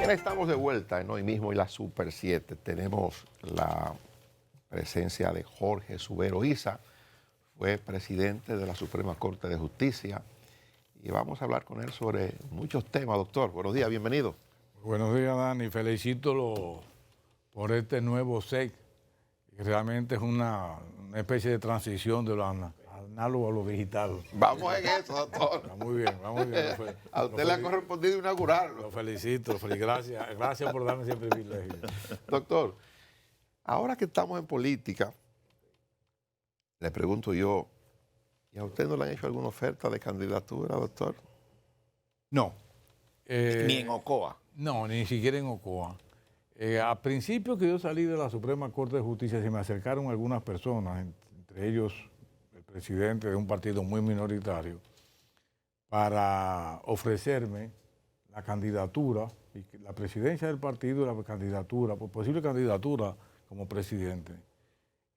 Bien, estamos de vuelta en Hoy Mismo y la Super 7. Tenemos la presencia de Jorge Subero Isa, fue presidente de la Suprema Corte de Justicia, y vamos a hablar con él sobre muchos temas. Doctor, buenos días, bienvenido. Buenos días, Dani. Felicito por este nuevo SEC. Realmente es una especie de transición de lo análogo a lo digital. Vamos en eso, doctor. Está muy bien, vamos bien. A usted le ha correspondido inaugurarlo. Lo felicito, gracias por darme ese privilegio. Doctor, ahora que estamos en política, le pregunto yo, ¿y a usted no le han hecho alguna oferta de candidatura, doctor? No. Ni en Ocoa. No, ni siquiera en Ocoa. A principio que yo salí de la Suprema Corte de Justicia, se me acercaron algunas personas, entre ellos el presidente de un partido muy minoritario, para ofrecerme la candidatura, la presidencia del partido y la candidatura, posible candidatura como presidente.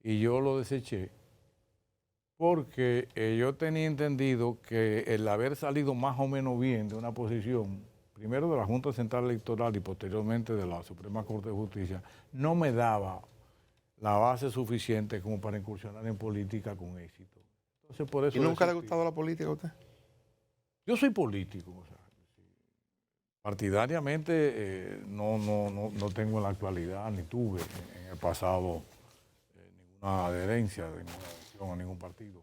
Y yo lo deseché porque yo tenía entendido que el haber salido más o menos bien de una posición, primero de la Junta Central Electoral y posteriormente de la Suprema Corte de Justicia, no me daba la base suficiente como para incursionar en política con éxito. Entonces, por eso ¿Y nunca le ha gustado la política a usted? Yo soy político, o sea, partidariamente no tengo en la actualidad, ni tuve en el pasado ninguna adherencia de ninguna elección a ningún partido.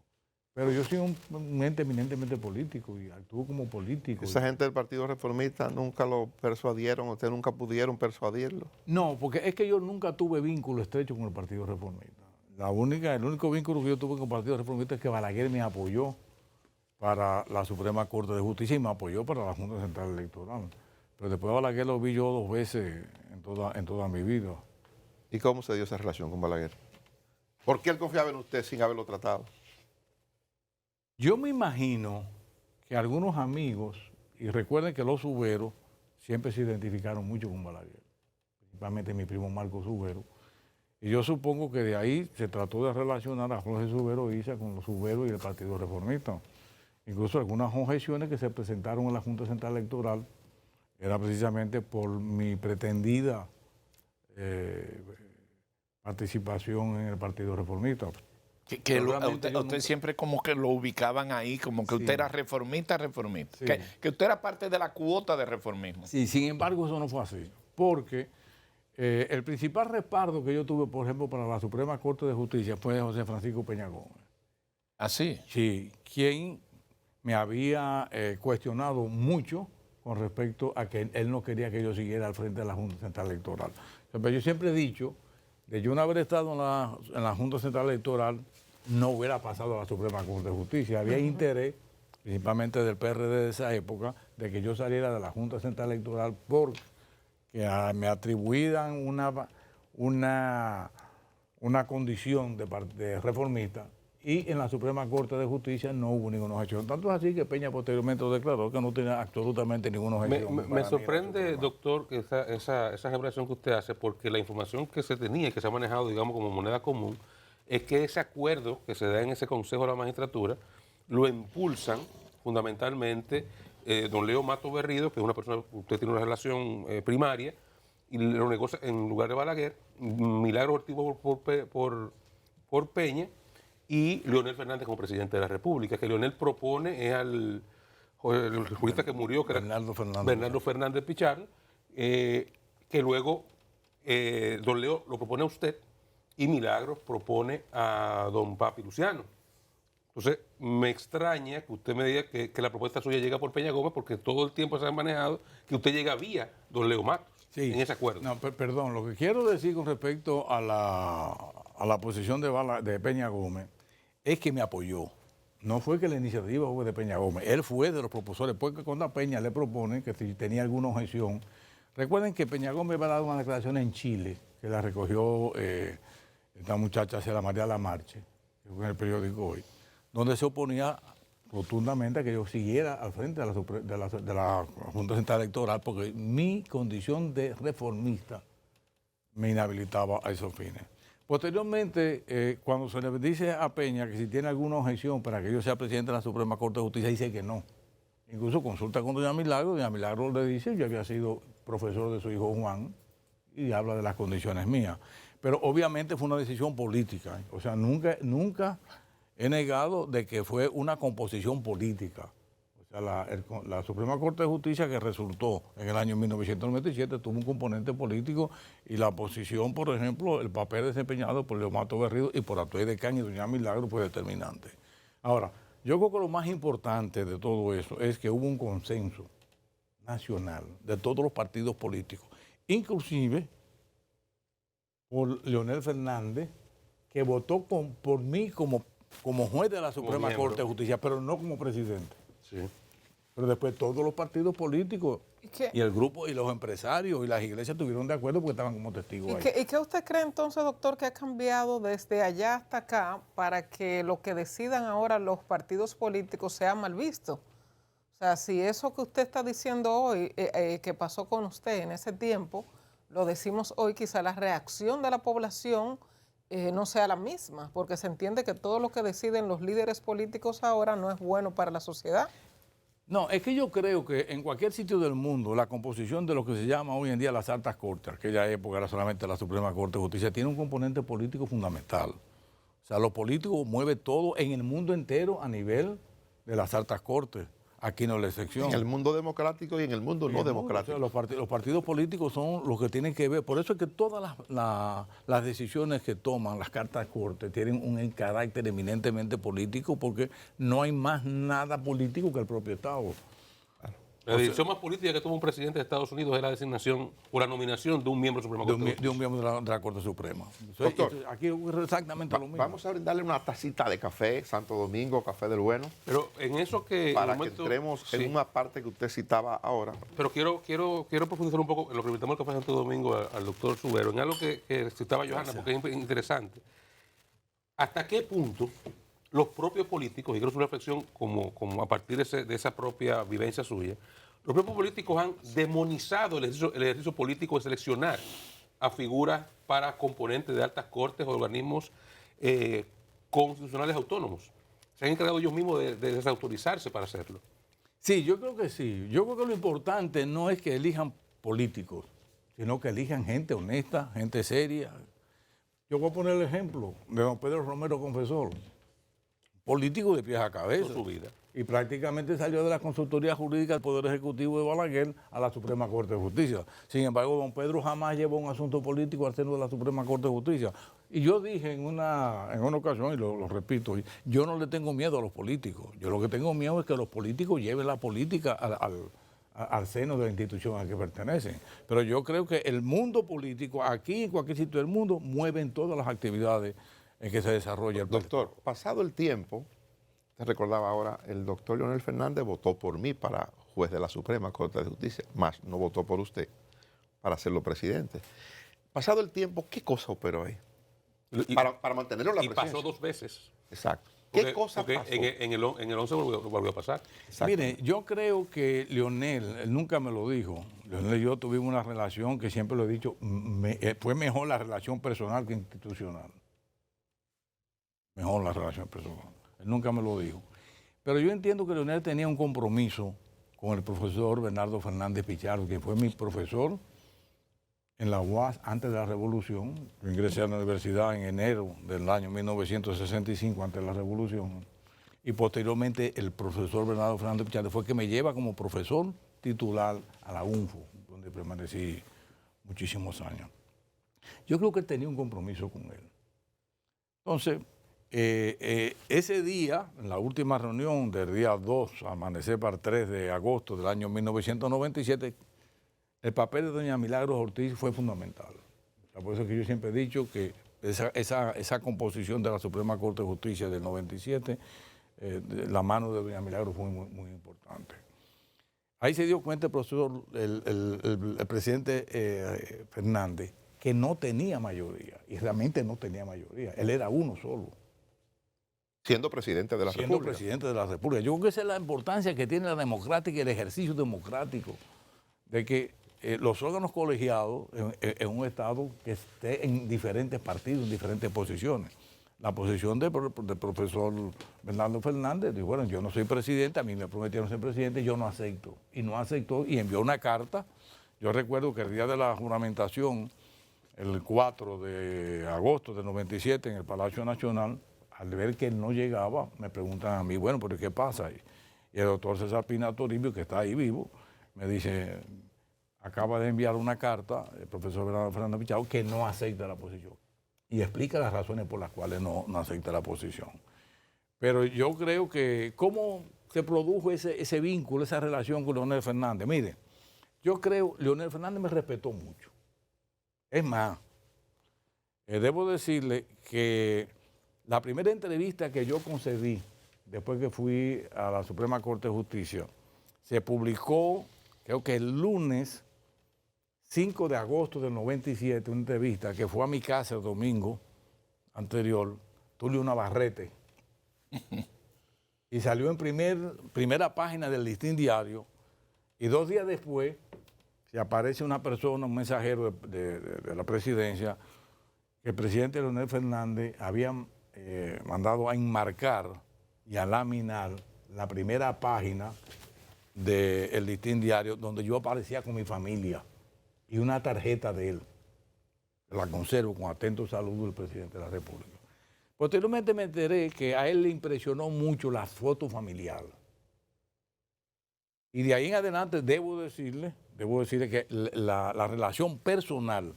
Pero yo soy un ente eminentemente político y actúo como político. ¿Esa gente del Partido Reformista nunca lo persuadieron, ustedes nunca pudieron persuadirlo? No, porque es que yo nunca tuve vínculo estrecho con el Partido Reformista. El único vínculo que yo tuve con el Partido Reformista es que Balaguer me apoyó para la Suprema Corte de Justicia y me apoyó para la Junta Central Electoral. Pero después Balaguer lo vi yo 2 veces en toda mi vida. ¿Y cómo se dio esa relación con Balaguer? ¿Por qué él confiaba en usted sin haberlo tratado? Yo me imagino que algunos amigos, y recuerden que los Suberos siempre se identificaron mucho con Balaguer, principalmente mi primo Marco Subero, y yo supongo que de ahí se trató de relacionar a Jorge Subero Isa con los Suberos y el Partido Reformista. Incluso algunas objeciones que se presentaron en la Junta Central Electoral era precisamente por mi pretendida participación en el Partido Reformista. Usted siempre como que lo ubicaban ahí, como que Sí. usted era reformista. Sí. Que usted era parte de la cuota de reformismo. Sí, sin embargo, eso no fue así, porque el principal respaldo que yo tuve, por ejemplo, para la Suprema Corte de Justicia fue José Francisco Peña Gómez. ¿Así? Sí, quien me había cuestionado mucho con respecto a que él no quería que yo siguiera al frente de la Junta Central Electoral. Pero yo siempre he dicho, de yo no haber estado en la Junta Central Electoral, no hubiera pasado a la Suprema Corte de Justicia. Había interés, principalmente del PRD de esa época, de que yo saliera de la Junta Central Electoral porque me atribuían una condición de reformista, y en la Suprema Corte de Justicia no hubo ninguna objeción. Tanto es así que Peña posteriormente lo declaró que no tenía absolutamente ninguna objeción. Me sorprende, doctor, que esa revelación que usted hace, porque la información que se tenía y que se ha manejado, digamos, como moneda común, es que ese acuerdo que se da en ese Consejo de la Magistratura lo impulsan fundamentalmente don Leo Mato Berrido, que es una persona, usted tiene una relación primaria, y lo negocia en lugar de Balaguer, Milagro Ortiz por Peña, y Leonel Fernández como presidente de la República. Que Leonel propone es el jurista que murió, que era Bernardo Fernández Pichardo, que luego don Leo lo propone a usted y Milagros propone a don Papi Luciano. Entonces, me extraña que usted me diga que la propuesta suya llega por Peña Gómez, porque todo el tiempo se ha manejado que usted llega vía don Leo Matos en ese acuerdo. No, perdón, lo que quiero decir con respecto a la posición de Peña Gómez es que me apoyó. No fue que la iniciativa fue de Peña Gómez, él fue de los propulsores, porque cuando a Peña le propone que si tenía alguna objeción, recuerden que Peña Gómez va a dar una declaración en Chile, que la recogió esta muchacha, Cela María Lamarche, que fue en el periódico Hoy, donde se oponía rotundamente a que yo siguiera al frente de la Junta Central Electoral, porque mi condición de reformista me inhabilitaba a esos fines. Posteriormente, cuando se le dice a Peña que si tiene alguna objeción para que yo sea presidente de la Suprema Corte de Justicia, dice que no. Incluso consulta con doña Milagro le dice, yo había sido profesor de su hijo Juan, y habla de las condiciones mías. Pero obviamente fue una decisión política. O sea, nunca he negado de que fue una composición política. O sea, la Suprema Corte de Justicia, que resultó en el año 1997, tuvo un componente político, y la posición, por ejemplo, el papel desempeñado por Leomato Berrío y por Atuey de Caña y doña Milagro fue determinante. Ahora, yo creo que lo más importante de todo eso es que hubo un consenso nacional de todos los partidos políticos, inclusive por Leonel Fernández, que votó por mí como juez de la Suprema Corte de Justicia, pero no como presidente. Sí. Pero después todos los partidos políticos y el grupo y los empresarios y las iglesias estuvieron de acuerdo porque estaban como testigos ahí. ¿Y qué usted cree entonces, doctor, que ha cambiado desde allá hasta acá para que lo que decidan ahora los partidos políticos sea mal visto? O sea, si eso que usted está diciendo hoy, que pasó con usted en ese tiempo, lo decimos hoy, quizá la reacción de la población no sea la misma, porque se entiende que todo lo que deciden los líderes políticos ahora no es bueno para la sociedad. No, es que yo creo que en cualquier sitio del mundo la composición de lo que se llama hoy en día las altas cortes, aquella época era solamente la Suprema Corte de Justicia, tiene un componente político fundamental. O sea, lo político mueve todo en el mundo entero a nivel de las altas cortes. Aquí no es la excepción. En el mundo democrático y en el mundo no democrático. O sea, los partidos políticos son los que tienen que ver. Por eso es que todas las decisiones que toman las cartas cortes tienen un carácter eminentemente político, porque no hay más nada político que el propio Estado. La decisión más política que tuvo un presidente de Estados Unidos es la designación o la nominación de un miembro de la Suprema Corte. De un miembro de la Corte Suprema. Doctor, aquí es exactamente lo mismo. Vamos a brindarle una tacita de café, Santo Domingo, café del bueno, Pero en eso que... para que entremos en una parte que usted citaba ahora. Pero quiero profundizar un poco en lo que invitamos el Café Santo Domingo al doctor Subero, en algo que citaba Johanna, porque es interesante. ¿Hasta qué punto los propios políticos, y creo que es una reflexión como a partir de esa propia vivencia suya, los propios políticos han demonizado el ejercicio político de seleccionar a figuras para componentes de altas cortes o organismos constitucionales autónomos? Se han encargado ellos mismos de desautorizarse para hacerlo. Sí, yo creo que sí. Yo creo que lo importante no es que elijan políticos, sino que elijan gente honesta, gente seria. Yo voy a poner el ejemplo de don Pedro Romero Confesor, político de pies a cabeza. Toda su vida. Y prácticamente salió de la consultoría jurídica del Poder Ejecutivo de Balaguer a la Suprema Corte de Justicia. Sin embargo, don Pedro jamás llevó un asunto político al seno de la Suprema Corte de Justicia. Y yo dije en una ocasión, y lo repito, yo no le tengo miedo a los políticos. Yo lo que tengo miedo es que los políticos lleven la política al seno de la institución a la que pertenecen. Pero yo creo que el mundo político, aquí en cualquier sitio del mundo, mueven todas las actividades en que se desarrolla el país. Doctor, pasado el tiempo, te recordaba ahora, el doctor Leonel Fernández votó por mí para juez de la Suprema Corte de Justicia, más no votó por usted para hacerlo presidente. Pasado el tiempo, ¿qué cosa operó ahí? Para mantenerlo en la presidencia. Y pasó 2 veces. Exacto. ¿Qué cosa pasó? En el 11 volvió a pasar. Mire, yo creo que Leonel, él nunca me lo dijo, Leonel y yo tuvimos una relación que siempre lo he dicho, fue mejor la relación personal que institucional. Mejor la relación personal. Él nunca me lo dijo. Pero yo entiendo que Leonel tenía un compromiso con el profesor Bernardo Fernández Pichardo, que fue mi profesor en la UAS antes de la Revolución. Yo ingresé a la universidad en enero del año 1965, antes de la Revolución. Y posteriormente el profesor Bernardo Fernández Pichardo fue que me lleva como profesor titular a la UNFO, donde permanecí muchísimos años. Yo creo que él tenía un compromiso con él. Entonces, ese día, en la última reunión del día 2, amanecer para el 3 de agosto del año 1997, el papel de doña Milagros Ortiz fue fundamental. Por eso es que yo siempre he dicho que esa composición de la Suprema Corte de Justicia del 97, la mano de doña Milagros fue muy importante. Ahí se dio cuenta el profesor, el presidente Fernández, que no tenía mayoría, y realmente no tenía mayoría. Él era uno solo. Siendo presidente de la República. Siendo presidente de la República. Yo creo que esa es la importancia que tiene la democrática y el ejercicio democrático, de que los órganos colegiados en un Estado que esté en diferentes partidos, en diferentes posiciones. La posición del profesor Bernardo Fernández, dijo, bueno, yo no soy presidente, a mí me prometieron ser presidente, yo no acepto. Y no aceptó y envió una carta Yo recuerdo que el día de la juramentación, el 4 de agosto del 97, en el Palacio Nacional, al ver que él no llegaba, me preguntan a mí, bueno, pero ¿qué pasa? Y el doctor César Pina Toribio, que está ahí vivo, me dice, acaba de enviar una carta el profesor Fernando Pichao que no acepta la posición. Y explica las razones por las cuales no acepta la posición. Pero yo creo que, ¿cómo se produjo ese vínculo, esa relación con Leonel Fernández? Mire, yo creo, Leonel Fernández me respetó mucho. Es más, debo decirle que la primera entrevista que yo concedí, después que fui a la Suprema Corte de Justicia, se publicó, creo que el lunes 5 de agosto del 97, una entrevista que fue a mi casa el domingo anterior, Tulio Navarrete, y salió en primera página del Listín Diario, y 2 días después se aparece una persona, un mensajero de la presidencia, que el presidente Leonel Fernández había mandado a enmarcar y a laminar la primera página del Listín Diario, donde yo aparecía con mi familia y una tarjeta de él. La conservo con atento saludo del presidente de la República. Posteriormente me enteré que a él le impresionó mucho la foto familiar. Y de ahí en adelante debo decirle que la relación personal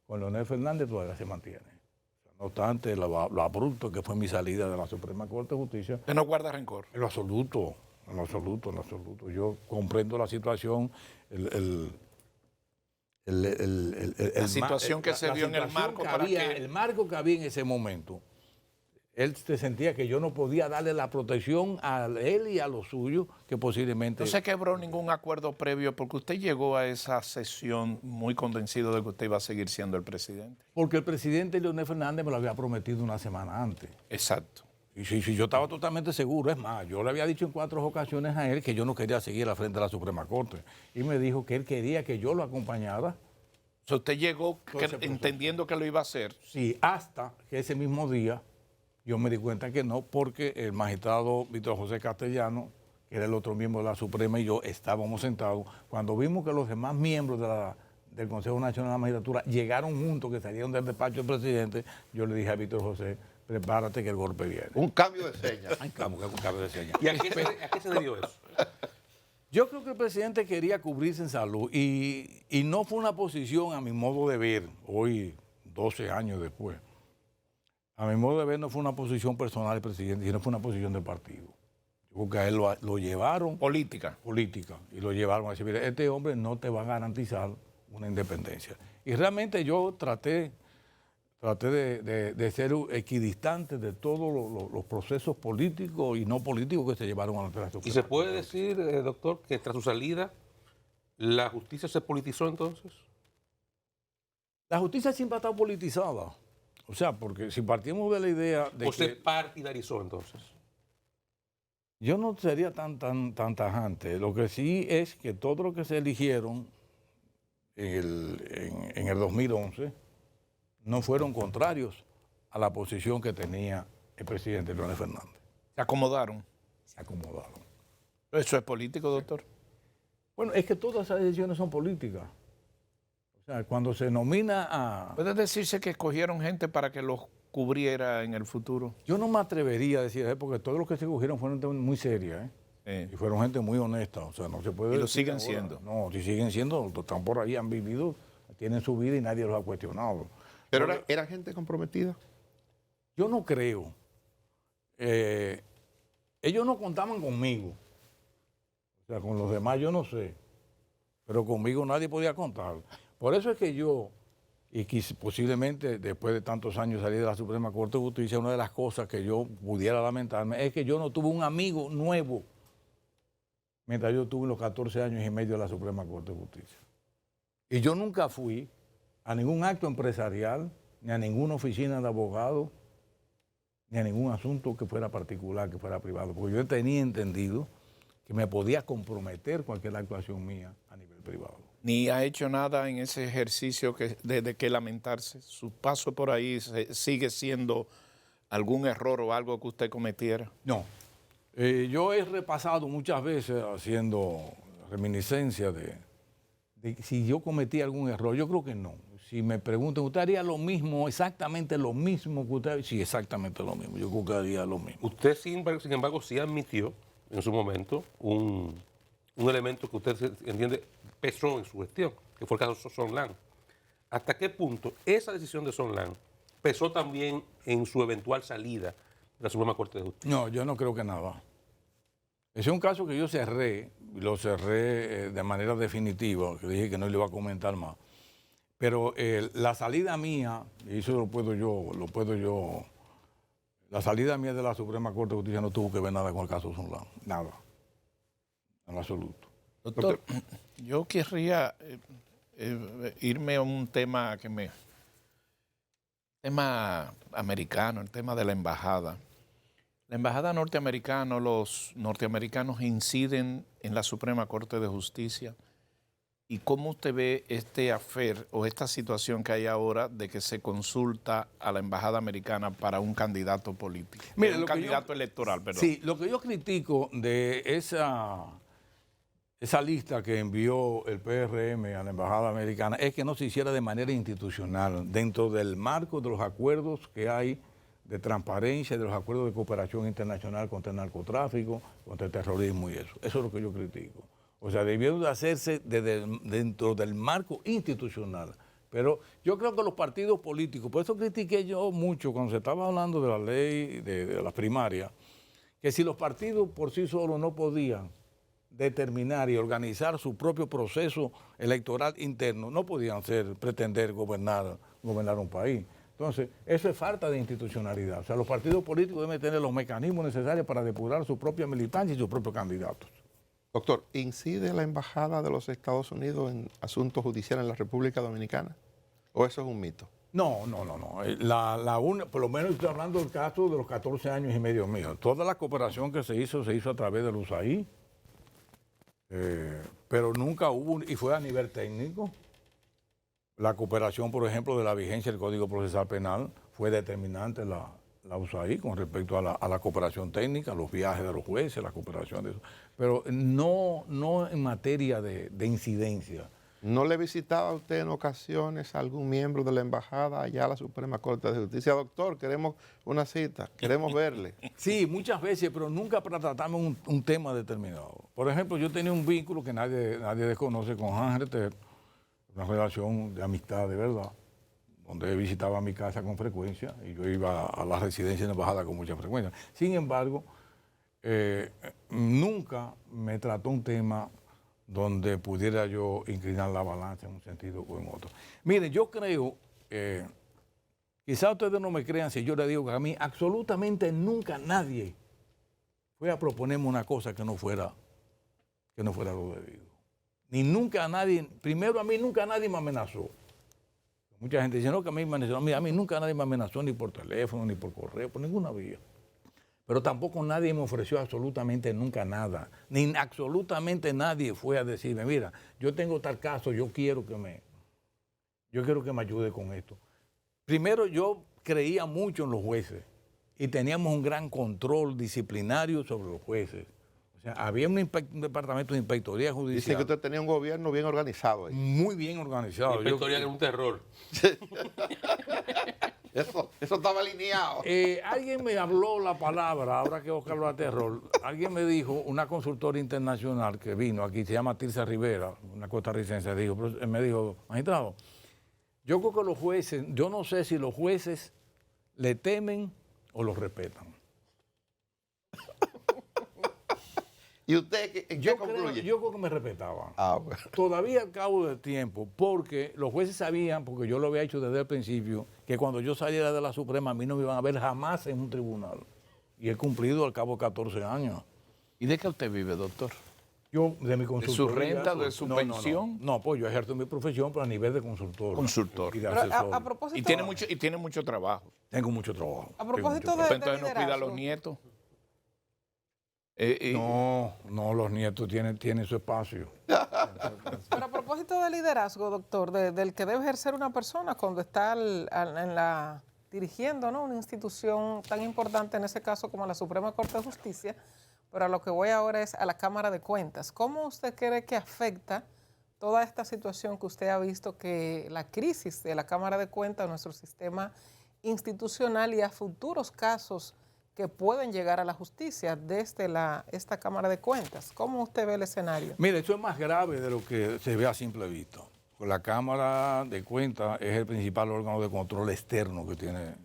con Leonel Fernández todavía se mantiene. O sea, no obstante lo abrupto que fue mi salida de la Suprema Corte de Justicia. ¿Usted no guarda rencor? En lo absoluto, en lo absoluto, en lo absoluto. Yo comprendo la situación, la situación que se vio en el marco para que... El marco que había en ese momento. Él se sentía que yo no podía darle la protección a él y a los suyos, que posiblemente... No se quebró ningún acuerdo previo porque usted llegó a esa sesión muy convencido de que usted iba a seguir siendo el presidente. Porque el presidente Leonel Fernández me lo había prometido una semana antes. Exacto. Y sí, yo estaba totalmente seguro. Es más, yo le había dicho en 4 ocasiones a él que yo no quería seguir al frente de la Suprema Corte. Y me dijo que él quería que yo lo acompañara. O sea, usted llegó entendiendo que lo iba a hacer. Sí, hasta que ese mismo día yo me di cuenta que no, porque el magistrado Víctor José Castellano, que era el otro miembro de la Suprema, y yo estábamos sentados. Cuando vimos que los demás miembros del Consejo Nacional de la Magistratura llegaron juntos, que salieron del despacho del presidente, yo le dije a Víctor José, prepárate que el golpe viene. Un cambio de señas. Un cambio de señas. ¿Y a qué se debió eso? Yo creo que el presidente quería cubrirse en salud y no fue una posición, a mi modo de ver, hoy 12 años después, a mi modo de ver no fue una posición personal del presidente, sino fue una posición del partido. Yo creo que a él lo llevaron... Política. Y lo llevaron a decir, mire, este hombre no te va a garantizar una independencia. Y realmente yo traté de ser equidistante de todos los procesos políticos y no políticos que se llevaron a la Suprema. ¿Y se puede decir, doctor, que tras su salida la justicia se politizó entonces? La justicia siempre ha estado politizada. O sea, porque si partimos de la idea de ¿O se partidarizó entonces? Yo no sería tan tajante. Lo que sí es que todos los que se eligieron en el 2011 no fueron contrarios a la posición que tenía el presidente Leonel Fernández. Se acomodaron. Se acomodaron. ¿Eso es político, doctor? Bueno, es que todas esas decisiones son políticas. O sea, cuando se nomina a... ¿Puede decirse que escogieron gente para que los cubriera en el futuro? Yo no me atrevería a decir eso, porque todos los que se escogieron fueron gente muy seria, ¿eh? Y fueron gente muy honesta. O sea, no se puede... Y lo siguen siendo. No, si siguen siendo, están por ahí, han vivido, tienen su vida y nadie los ha cuestionado. ¿Pero era gente comprometida? Yo no creo. Ellos no contaban conmigo. O sea, con los demás yo no sé. Pero conmigo nadie podía contar. Por eso es que yo, y posiblemente después de tantos años salir de la Suprema Corte de Justicia, una de las cosas que yo pudiera lamentarme es que yo no tuve un amigo nuevo mientras yo tuve los 14 años y medio de la Suprema Corte de Justicia. Y yo nunca fui a ningún acto empresarial, ni a ninguna oficina de abogado, ni a ningún asunto que fuera particular, que fuera privado, porque yo tenía entendido que me podía comprometer cualquier actuación mía a nivel privado. Ni ha hecho nada en ese ejercicio de que lamentarse. Su paso por ahí sigue siendo algún error o algo que usted cometiera. No. Yo he repasado muchas veces haciendo reminiscencia de de si yo cometí algún error. Yo creo que no. Si me preguntan, ¿usted haría lo mismo, exactamente lo mismo que usted? Sí, exactamente lo mismo. Yo creo que haría lo mismo. Usted, sin embargo, sí admitió en su momento un elemento que usted entiende pesó en su gestión, que fue el caso de Sonlan. ¿Hasta qué punto esa decisión de Sonlan pesó también en su eventual salida de la Suprema Corte de Justicia? No, yo no creo que nada. Ese es un caso que yo cerré, y lo cerré de manera definitiva, que dije que no le iba a comentar más. Pero la salida mía, y eso lo puedo yo, la salida mía de la Suprema Corte de Justicia no tuvo que ver nada con el caso Sonlan, nada, en absoluto. Doctor, yo querría irme a un tema tema americano, el tema de la embajada. La embajada norteamericana, los norteamericanos inciden en la Suprema Corte de Justicia. ¿Y cómo usted ve este affair o esta situación que hay ahora de que se consulta a la embajada americana para un candidato político? Mire, un candidato electoral, perdón. Sí, lo que yo critico de esa lista que envió el PRM a la embajada americana es que no se hiciera de manera institucional, dentro del marco de los acuerdos que hay de transparencia, de los acuerdos de cooperación internacional contra el narcotráfico, contra el terrorismo y eso. Eso es lo que yo critico. O sea, debieron de hacerse dentro del marco institucional. Pero yo creo que los partidos políticos, por eso critiqué yo mucho cuando se estaba hablando de la ley de la primaria, que si los partidos por sí solos no podían determinar y organizar su propio proceso electoral interno, no podían pretender gobernar un país. Entonces, eso es falta de institucionalidad. O sea, los partidos políticos deben tener los mecanismos necesarios para depurar su propia militancia y sus propios candidatos. Doctor, ¿incide la Embajada de los Estados Unidos en asuntos judiciales en la República Dominicana? ¿O eso es un mito? No. Por lo menos estoy hablando del caso de los 14 años y medio míos. Toda la cooperación que se hizo a través del USAID, pero nunca hubo, y fue a nivel técnico. La cooperación, por ejemplo, de la vigencia del Código Procesal Penal fue determinante la USAID con respecto a la cooperación técnica, los viajes de los jueces, la cooperación de eso. Pero no en materia de incidencia. ¿No le visitaba a usted en ocasiones a algún miembro de la embajada allá a la Suprema Corte de Justicia? Doctor, queremos una cita, queremos verle. Sí, muchas veces, pero nunca para tratarme un tema determinado. Por ejemplo, yo tenía un vínculo que nadie desconoce con Ángel Reter, una relación de amistad de verdad, donde él visitaba mi casa con frecuencia y yo iba a la residencia de la embajada con mucha frecuencia. Sin embargo, nunca me trató un tema donde pudiera yo inclinar la balanza en un sentido o en otro. Miren, yo creo, quizás ustedes no me crean si yo les digo que a mí absolutamente nunca nadie fue a proponerme una cosa que no fuera lo debido. Ni nunca nadie, primero a mí nunca nadie me amenazó. Mucha gente dice, no, que a mí me amenazó. A mí nunca nadie me amenazó ni por teléfono, ni por correo, por ninguna vía. Pero tampoco nadie me ofreció absolutamente nunca nada. Ni absolutamente nadie fue a decirme, mira, yo tengo tal caso, yo quiero que me ayude con esto. Primero, yo creía mucho en los jueces y teníamos un gran control disciplinario sobre los jueces. O sea, había un departamento de inspectoría judicial. Dice que usted tenía un gobierno bien organizado ahí. Muy bien organizado. La inspectoría era un terror. Eso estaba alineado. Alguien me habló la palabra, ahora que Oscar habla de terror, alguien me dijo, una consultora internacional que vino aquí, se llama Tirsa Rivera, una costarricense, me dijo, magistrado, yo creo que los jueces, yo no sé si los jueces le temen o los respetan. ¿Y usted en qué concluye? Yo creo que me respetaban. Bueno. Todavía al cabo del tiempo, porque los jueces sabían, porque yo lo había hecho desde el principio, que cuando yo saliera de la Suprema a mí no me iban a ver jamás en un tribunal. Y he cumplido al cabo de 14 años. ¿Y de qué usted vive, doctor? Yo, de mi consultoría. ¿De su renta, de su pensión? No, pues yo ejerzo mi profesión, pero a nivel de consultor. Consultor. Y de Pero asesor. a propósito, Y tiene mucho trabajo. Tengo mucho trabajo. a propósito Tengo mucho de Entonces no cuida a los liderazgo. nietos. No, los nietos tienen su espacio. Pero a propósito de liderazgo, doctor, del que debe ejercer una persona cuando está dirigiendo, ¿no?, una institución tan importante, en ese caso como la Suprema Corte de Justicia, pero a lo que voy ahora es a la Cámara de Cuentas. ¿Cómo usted cree que afecta toda esta situación que usted ha visto, que la crisis de la Cámara de Cuentas, nuestro sistema institucional y a futuros casos que pueden llegar a la justicia desde esta Cámara de Cuentas. ¿Cómo usted ve el escenario? Mire, eso es más grave de lo que se ve a simple vista. La Cámara de Cuentas es el principal órgano de control externo que tiene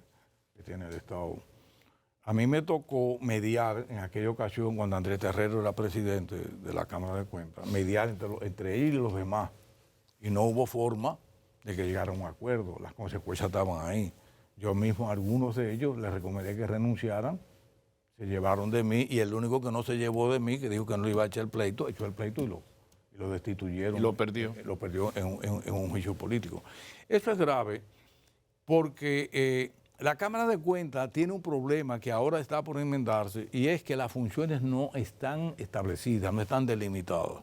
el Estado. A mí me tocó mediar en aquella ocasión cuando Andrés Terrero era presidente de la Cámara de Cuentas, mediar entre él y los demás. Y no hubo forma de que llegara a un acuerdo. Las consecuencias estaban ahí. Yo mismo a algunos de ellos les recomendé que renunciaran, se llevaron de mí y el único que no se llevó de mí, que dijo que no iba a echar el pleito, echó el pleito y lo destituyeron. Y lo perdió. Lo perdió en un juicio político. Eso es grave porque la Cámara de Cuentas tiene un problema que ahora está por enmendarse y es que las funciones no están establecidas, no están delimitadas.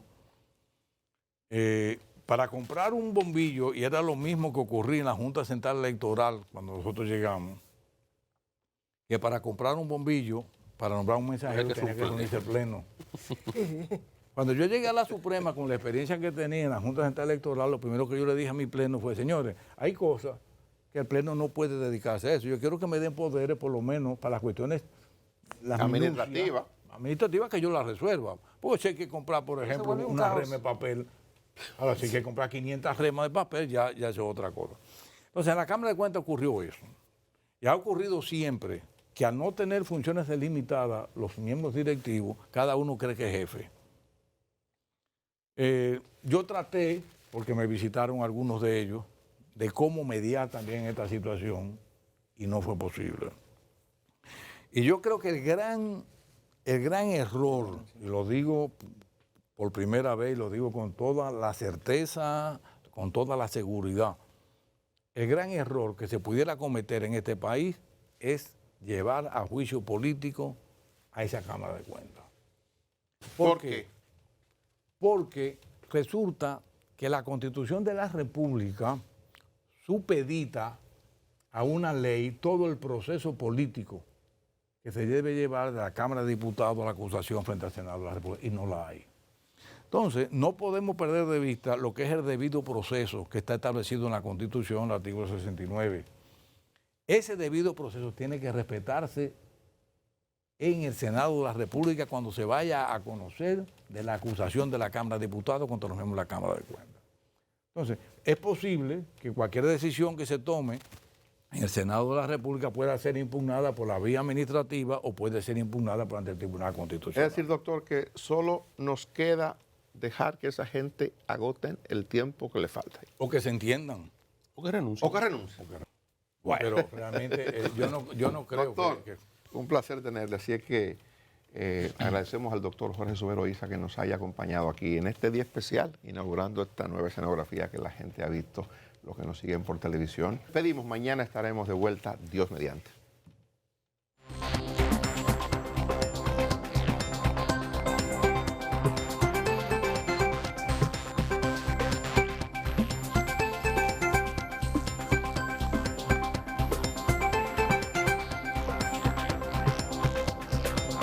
Para comprar un bombillo, y era lo mismo que ocurría en la Junta Central Electoral cuando nosotros llegamos, que para comprar un bombillo, para nombrar un mensajero, tenía que reunirse el pleno. Cuando yo llegué a la Suprema, con la experiencia que tenía en la Junta Central Electoral, lo primero que yo le dije a mi pleno fue, señores, hay cosas que el pleno no puede dedicarse a eso. Yo quiero que me den poderes, por lo menos, para las cuestiones administrativas, que yo las resuelva. Porque si hay que comprar, por ejemplo, una rema de papel, ahora si hay que comprar 500 remas de papel, ya eso es otra cosa. Entonces, en la Cámara de Cuentas ocurrió eso. Y ha ocurrido siempre que al no tener funciones delimitadas, los miembros directivos, cada uno cree que es jefe. Yo traté, porque me visitaron algunos de ellos, de cómo mediar también esta situación y no fue posible. Y yo creo que el gran error, y lo digo por primera vez, lo digo con toda la certeza, con toda la seguridad, el gran error que se pudiera cometer en este país es llevar a juicio político a esa Cámara de Cuentas. ¿Por qué? Porque resulta que la Constitución de la República supedita a una ley todo el proceso político que se debe llevar de la Cámara de Diputados a la acusación frente al Senado de la República, y no la hay. Entonces, no podemos perder de vista lo que es el debido proceso que está establecido en la Constitución, el artículo 69. Ese debido proceso tiene que respetarse en el Senado de la República cuando se vaya a conocer de la acusación de la Cámara de Diputados contra los miembros de la Cámara de Cuentas. Entonces, es posible que cualquier decisión que se tome en el Senado de la República pueda ser impugnada por la vía administrativa o puede ser impugnada por ante el Tribunal Constitucional. Es decir, doctor, que solo nos queda dejar que esa gente agoten el tiempo que le falta. O que se entiendan. O que renuncie. O que renuncie. Bueno. Pero realmente yo no creo doctor, que... un placer tenerle. Así es que agradecemos al doctor Jorge Subero Isa que nos haya acompañado aquí en este día especial, inaugurando esta nueva escenografía que la gente ha visto, los que nos siguen por televisión. Pedimos, mañana estaremos de vuelta, Dios mediante.